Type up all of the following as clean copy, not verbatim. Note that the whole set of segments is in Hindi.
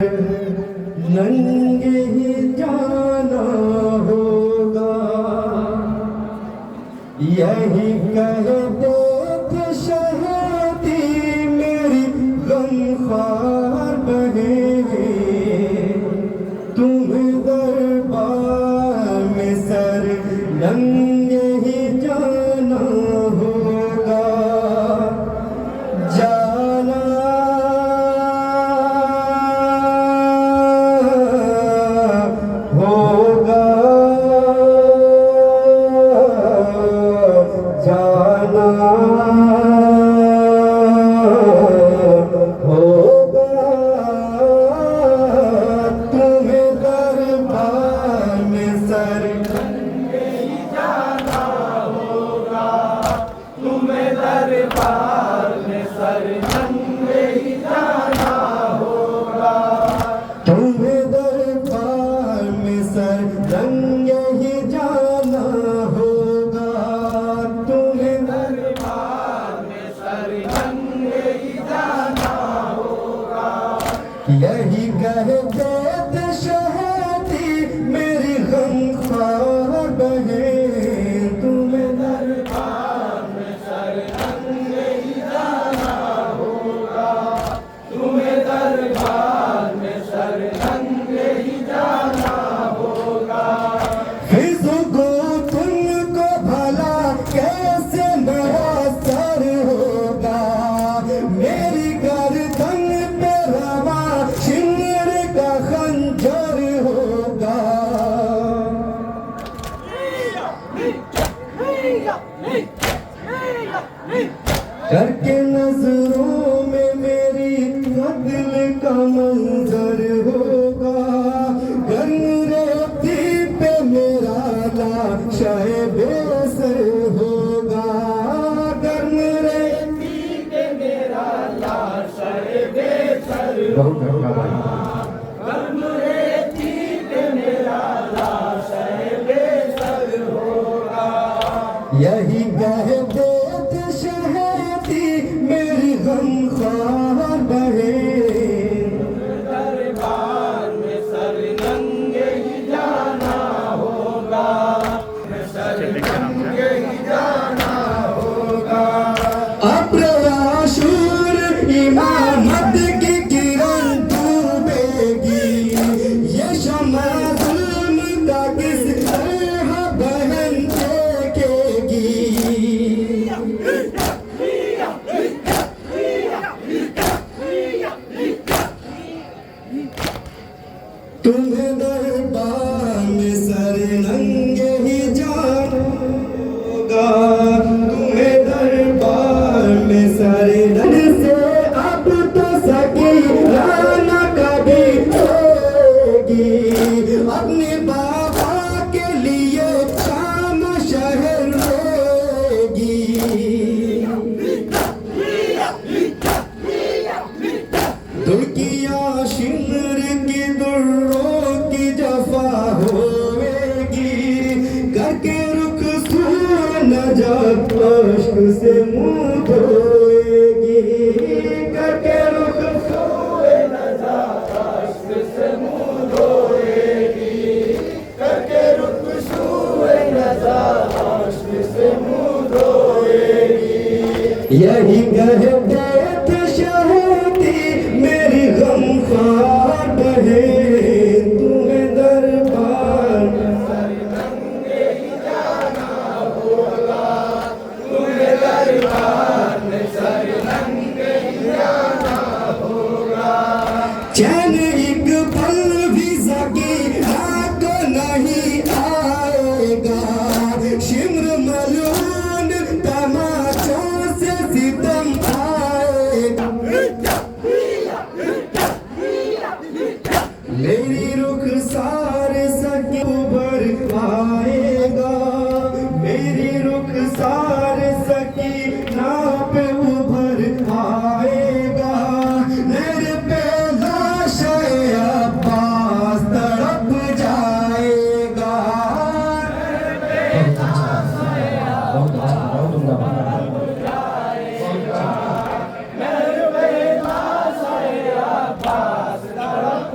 नंगे ही जाना होगा, यही कहते थे शहीदी मेरी गमख्वार बहें। तुम्हें दरबार में सर नंगे ही जाना होगा, जाना होगा, जाना होगा। तुम्हें दरबार में सर नंगे ही जाना होगा, तुम्हें दरबार में सर नंगे ही जाना होगा, तुम्हें दरबार में सर नंगे ही जाना होगा, तुम्हें दरबार में सर नंगे ही जाना होगा। यही कहते थे शहीदी मेरी गमख्वार बहें। तुम्हें दरबार में सर नंगे ही जाना होगा, तुम्हें दरबार में सर नंगे ही जाना होगा। फिज़को तुमको भला कैसे मुयस्सर होगा, मेरी गर्दन पे रवा शिर का खंजर होगा। करके नजरों में मेरी कत्ल का मंजर होगा, गर्म रेती पे मेरा लाशाए बेसर होगा, गर्म रेती पे मेरा लाशाए बेसर होगा, गर्म रेती पे मेरा लाशाए बेसर होगा। यही कहते थे शहीदी मेरी गमख्वार बहें। दरबार में सर नंगे ही जाना होगा, सर नंगे ही जाना होगा। अब्र आशूर इमामत की किरण डूबेगी, ये शम्मा जुल्म का किस तरह बहन देखेगी। तुम्हें दरबार में सर नंगे ही जाना होगा, तुम्हें दरबार में सर नंगे से अब तो सकी राना कभी होगी, अपने बाबा के लिए शाम शहर रोगी। दुर्गिया शिमर की दुर्रों की जफा होएगी, करके रुख सूए न जब अश्क से मुंह धोएगी, करके रुख सूए न जब अश्क से मुंह धोएगी, करके रुख सूए न जब अश्क से मुंह धोएगी। यही कहते थे शहीदी मेरी गमख्वार बहें। तुम्हें दरबार में सर नंगे ही जाना होगा, तुम्हें दरबार में सर नंगे ही जाना होगा। चैन एक पल भी सकी रात नहीं आएगा, शिम्र मलून तमाचों से सितम आएगा। मेरी रुखसार सकी उभर आएगा, मेरी रुखसार सकी नाप उभर आएगा, मेरे पे लाशाए अब्बास तड़प जाएगा। मेरे पे लाशाए अब्बास तड़प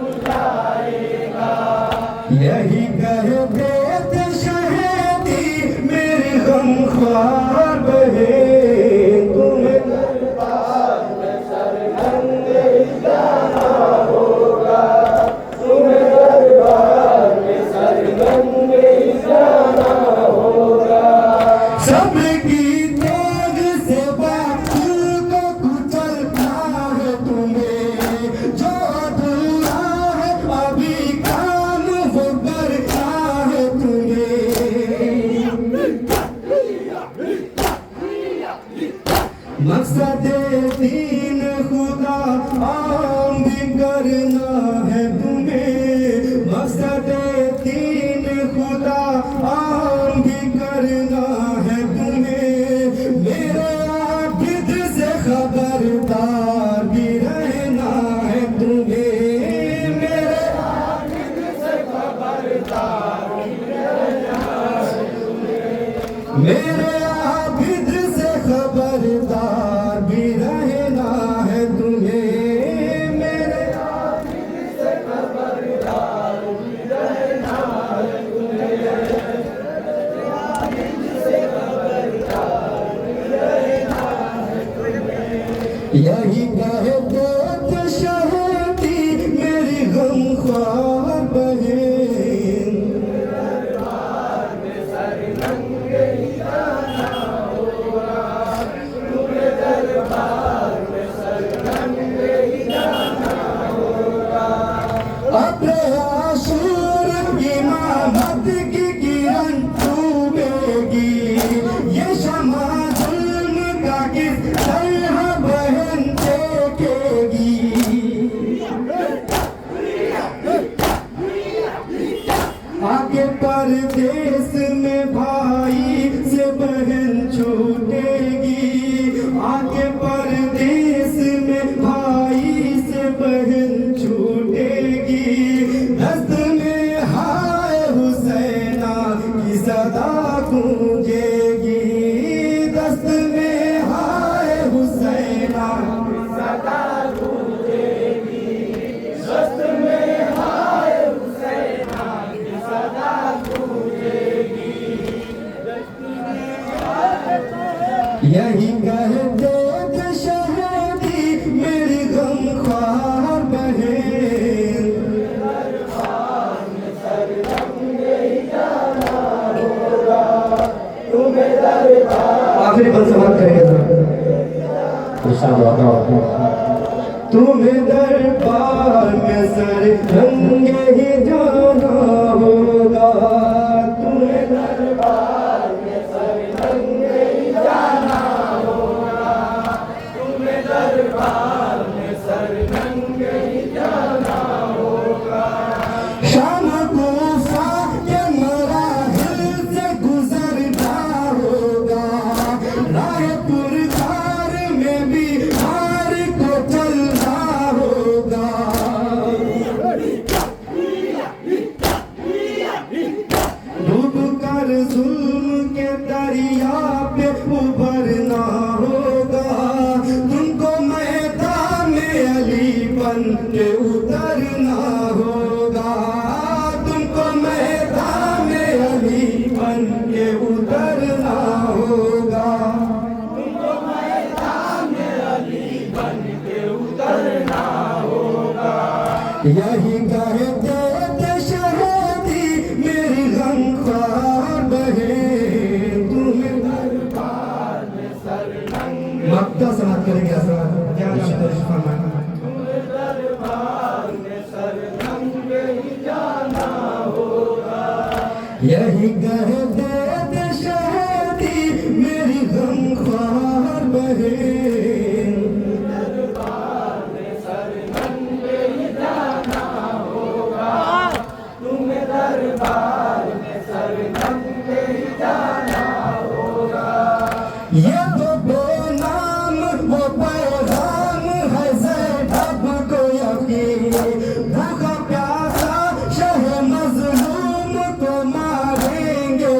यही कहते थे शहीदी मेरी गमख्वार बहन, तुम्हें दरबार में सरगंगे जाना होगा, तुम्हें दरबार में सरगंगे जाना होगा। सबकी तेग से बातिल को कुचलना है तुम्हें, जो अधूरा है अभी काम वो करना है तुम्हें। मकसद दीन खुदा आम भी करना है तुम्हें, मकसद दीन खुदा आम भी करना है तुम्हें। मेरे आबिद से खबरदार भी रहना है तुम्हें, मेरे आबिद से खबरदार भी रहना है तुम्हें, मेरे आबिद से खबरदार भी रहना है तुम्हें, मेरे आबिद से खबरदार भी रहना है तुम्हें, आबिद से खबरदार भी रहना है तुम्हें। यही कहते थे शहीदी मेरी गमख्वार बहन, अपने आसूर इमामत की किरण डूबेगी, ये शमा जुल्म का किस तरह बहन देखेगी। आगे परदेस में भाई से बहन छूटेगी, आगे परदेस में भाई से बहन छूटेगी। दस्त में हाय हुसैना की सदा गूंजेगी, दस्त में हाय हुसैना की सदा गूंजेगी, दस्त में हाय हुसैना की सदा गूंजेगी। यही कहते थे शहीदी मेरी गमख्वार बहन, आखिरी बंद से बात करेंगे तुम्हें दरबार में सरगंगे ही जाना होगा, तुम्हें दरबार में सरगंगे ही जाना होगा, तुम्हें दरबार में सरगंगे ही जाना होगा। शाम कूफा के मराहिल से गुजरना होगा, राह पुरकार में भी हार को चलना होगा। डूब कर जुल्म के दरिया पे उभरना होगा, तुमको मैदान अली बन के उतरना होगा, तुमको मैदान अली बन के उतरना होगा, तुमको मैदान अली बन के उतरना होगा। यही कहते थे शहीदी मेरी गमख्वार बहन, तुम्हें दरबार में सरगंगे मक्ता समाप्त करेंगे। क्या तुम्हें दरबार में सरगंगे ही जाना होगा। यही कहते थे शहीदी मेरी गमख्वार बहन, दरबार में सरगंगे ही जाना होगा, तुम्हें दरबार में सरगंगे ही जाना होगा। ये तो बेनाम वो पैगाम है ज़ैनब को यकीन, भूखा प्यासा शह मज़लूम को मारेंगे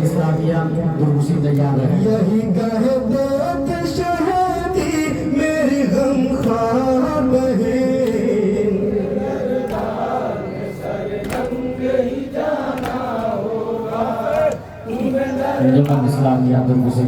इस्लामिया दुरुसी तैयार है। यही कहते थे शहीदी मेरी गमख्वार बहन, अंजुमन इस्लामिया दुरुसी